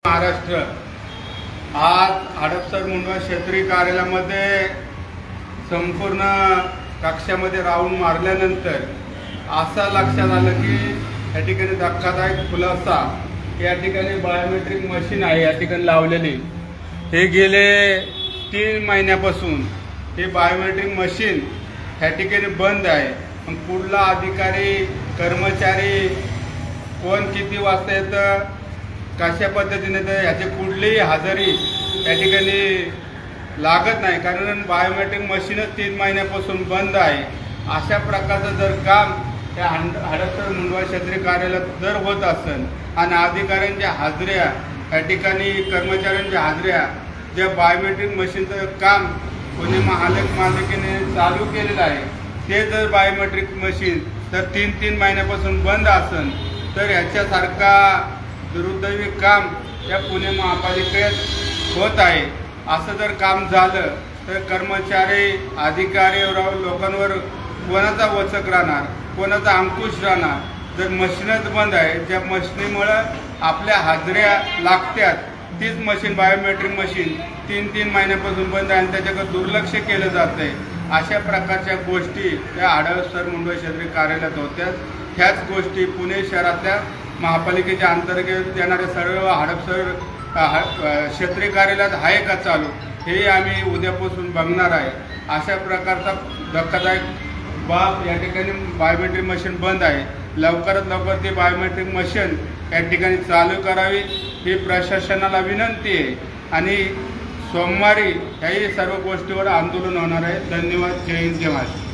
महाराष्ट्र आज हडपसर मुंडवा क्षेत्रीय कार्यालयामध्ये संपूर्ण कक्षामध्ये राऊंड मारल्यानंतर असं लक्षात आलं की या ठिकाणी धक्कादायक खुलासा या ठिकाणी बायोमेट्रिक मशीन आहे या ठिकाणी लावलेली। हे गेले 3 महिन्यापासून हे बायोमेट्रिक मशीन या ठिकाणी बंद आहे। पण पुढला अधिकारी कर्मचारी कोण किती वाजता येतं कशा पद्धतीने तर याची कुठलीही हजेरी या ठिकाणी लागत नाही, कारण बायोमेट्रिक मशीनच 3 महिन्यापासून बंद आहे। अशा प्रकारचं जर काम त्या हडपसर मुंडवा क्षेत्रीय कार्यालयात जर होत असेल आणि अधिकाऱ्यांच्या हाजऱ्या या ठिकाणी कर्मचाऱ्यांच्या हाजऱ्या ज्या बायोमेट्रिक मशीनचं काम पुणे महानगरपालिकेने चालू केलेलं आहे ते जर बायोमेट्रिक मशीन तर 3 महिन्यापासून बंद असेल तर याच्यासारखा दुर्दैवी काम या पुणे महापालिकेत होत आहे। असं जर काम झालं तर कर्मचारी अधिकारी लोकांवर कोणाचा वचक राहणार, कोणाचा अंकुश राहणार। जर मशीनच बंद आहे, ज्या मशीनीमुळं आपल्या हाजऱ्या लागतात तीच मशीन बायोमेट्रिक मशीन 3 महिन्यापासून बंद आहे आणि त्याच्याकडे दुर्लक्ष केलं जात आहे। अशा प्रकारच्या गोष्टी त्या हडपसर मुंडवा क्षेत्रीय कार्यालयात होत्या। ह्याच गोष्टी पुणे शहरातल्या महापालिकेच्या अंतर्गत येणारे सर्व हडपसर क्षेत्रीय कार्यालयात आहे का चालू हे आम्ही उद्यापासून बघणार आहे। अशा प्रकारचा धक्कादायक बाब या ठिकाणी बायोमेट्रिक मशीन बंद आहे। लवकरात लवकर ती बायोमेट्रिक मशीन या ठिकाणी चालू करावी ही प्रशासनाला विनंती आहे आणि सोमवारी याही सर्व गोष्टीवर आंदोलन होणार आहे। धन्यवाद। जय हिंद, जय महाराष्ट्र।